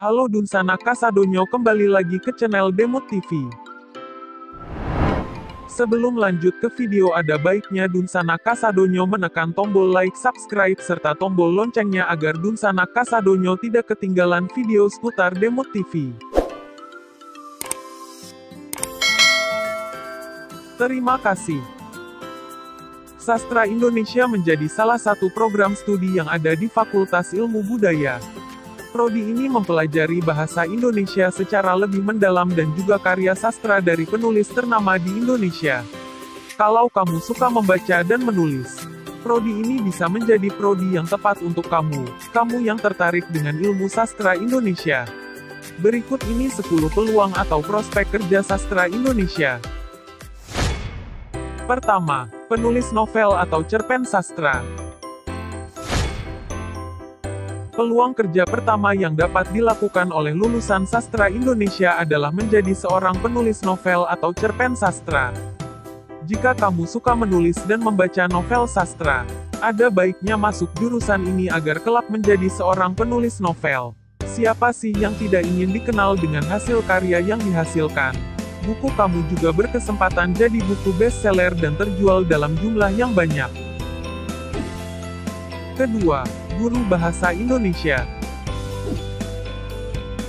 Halo Dunsana Kasadonyo, kembali lagi ke channel Demot TV. Sebelum lanjut ke video, ada baiknya Dunsana Kasadonyo menekan tombol like, subscribe, serta tombol loncengnya agar Dunsana Kasadonyo tidak ketinggalan video seputar Demot TV. Terima kasih. Sastra Indonesia menjadi salah satu program studi yang ada di Fakultas Ilmu Budaya. Prodi ini mempelajari bahasa Indonesia secara lebih mendalam dan juga karya sastra dari penulis ternama di Indonesia. Kalau kamu suka membaca dan menulis, prodi ini bisa menjadi prodi yang tepat untuk kamu yang tertarik dengan ilmu sastra Indonesia. Berikut ini 10 peluang atau prospek kerja sastra Indonesia. Pertama, penulis novel atau cerpen sastra. Peluang kerja pertama yang dapat dilakukan oleh lulusan sastra Indonesia adalah menjadi seorang penulis novel atau cerpen sastra. Jika kamu suka menulis dan membaca novel sastra, ada baiknya masuk jurusan ini agar kelak menjadi seorang penulis novel. Siapa sih yang tidak ingin dikenal dengan hasil karya yang dihasilkan? Buku kamu juga berkesempatan jadi buku bestseller dan terjual dalam jumlah yang banyak. Kedua, guru bahasa Indonesia.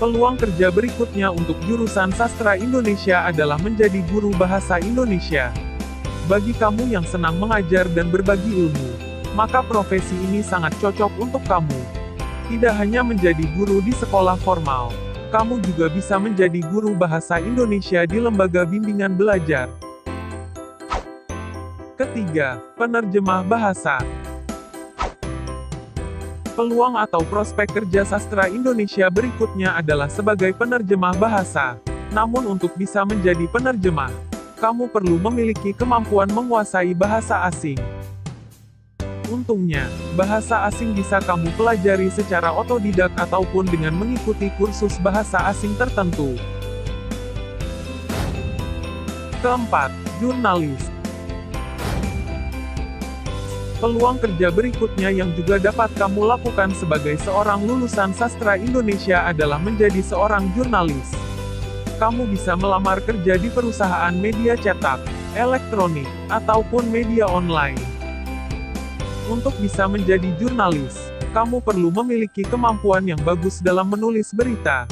Peluang kerja berikutnya untuk jurusan sastra Indonesia adalah menjadi guru bahasa Indonesia. Bagi kamu yang senang mengajar dan berbagi ilmu, maka profesi ini sangat cocok untuk kamu. Tidak hanya menjadi guru di sekolah formal, kamu juga bisa menjadi guru bahasa Indonesia di lembaga bimbingan belajar. Ketiga, penerjemah bahasa. Peluang atau prospek kerja sastra Indonesia berikutnya adalah sebagai penerjemah bahasa. Namun untuk bisa menjadi penerjemah, kamu perlu memiliki kemampuan menguasai bahasa asing. Untungnya, bahasa asing bisa kamu pelajari secara otodidak ataupun dengan mengikuti kursus bahasa asing tertentu. Keempat, jurnalis. Peluang kerja berikutnya yang juga dapat kamu lakukan sebagai seorang lulusan sastra Indonesia adalah menjadi seorang jurnalis. Kamu bisa melamar kerja di perusahaan media cetak, elektronik, ataupun media online. Untuk bisa menjadi jurnalis, kamu perlu memiliki kemampuan yang bagus dalam menulis berita.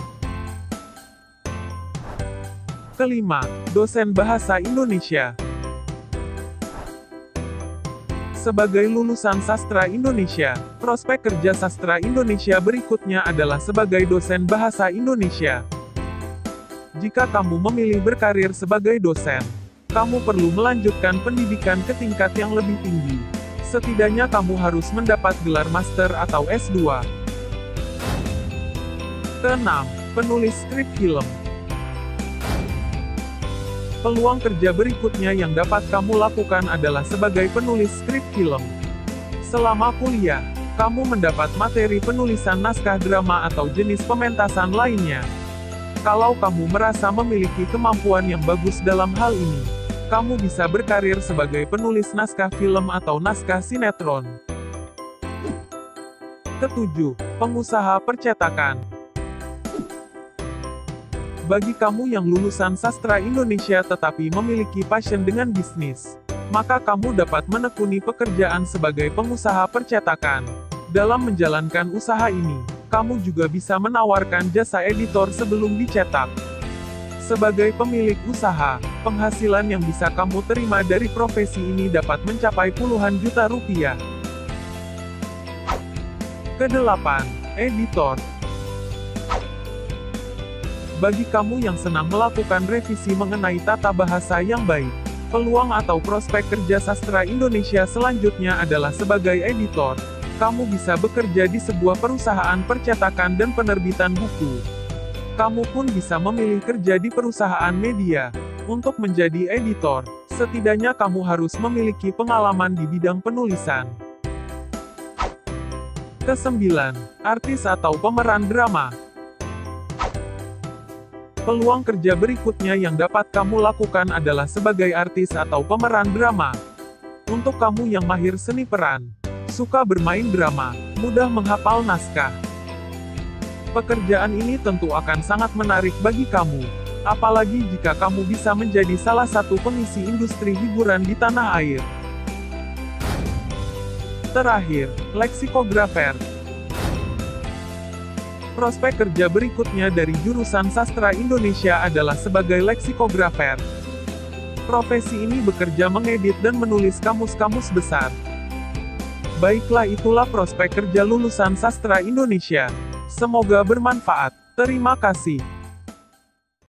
Kelima, dosen bahasa Indonesia. Sebagai lulusan sastra Indonesia, prospek kerja sastra Indonesia berikutnya adalah sebagai dosen bahasa Indonesia. Jika kamu memilih berkarir sebagai dosen, kamu perlu melanjutkan pendidikan ke tingkat yang lebih tinggi. Setidaknya kamu harus mendapat gelar master atau S2. Keenam, penulis skrip film. Peluang kerja berikutnya yang dapat kamu lakukan adalah sebagai penulis skrip film. Selama kuliah, kamu mendapat materi penulisan naskah drama atau jenis pementasan lainnya. Kalau kamu merasa memiliki kemampuan yang bagus dalam hal ini, kamu bisa berkarir sebagai penulis naskah film atau naskah sinetron. Ketujuh, pengusaha percetakan. Bagi kamu yang lulusan sastra Indonesia tetapi memiliki passion dengan bisnis, maka kamu dapat menekuni pekerjaan sebagai pengusaha percetakan. Dalam menjalankan usaha ini, kamu juga bisa menawarkan jasa editor sebelum dicetak. Sebagai pemilik usaha, penghasilan yang bisa kamu terima dari profesi ini dapat mencapai puluhan juta rupiah. Kedelapan, editor. Bagi kamu yang senang melakukan revisi mengenai tata bahasa yang baik, peluang atau prospek kerja sastra Indonesia selanjutnya adalah sebagai editor. Kamu bisa bekerja di sebuah perusahaan percetakan dan penerbitan buku. Kamu pun bisa memilih kerja di perusahaan media. Untuk menjadi editor, setidaknya kamu harus memiliki pengalaman di bidang penulisan. Kesembilan, artis atau pemeran drama. Peluang kerja berikutnya yang dapat kamu lakukan adalah sebagai artis atau pemeran drama. Untuk kamu yang mahir seni peran, suka bermain drama, mudah menghafal naskah, Pekerjaan ini tentu akan sangat menarik bagi kamu. Apalagi jika kamu bisa menjadi salah satu pengisi industri hiburan di tanah air. Terakhir, leksikografer. Prospek kerja berikutnya dari jurusan Sastra Indonesia adalah sebagai leksikografer. Profesi ini bekerja mengedit dan menulis kamus-kamus besar. Baiklah, itulah prospek kerja lulusan Sastra Indonesia. Semoga bermanfaat. Terima kasih.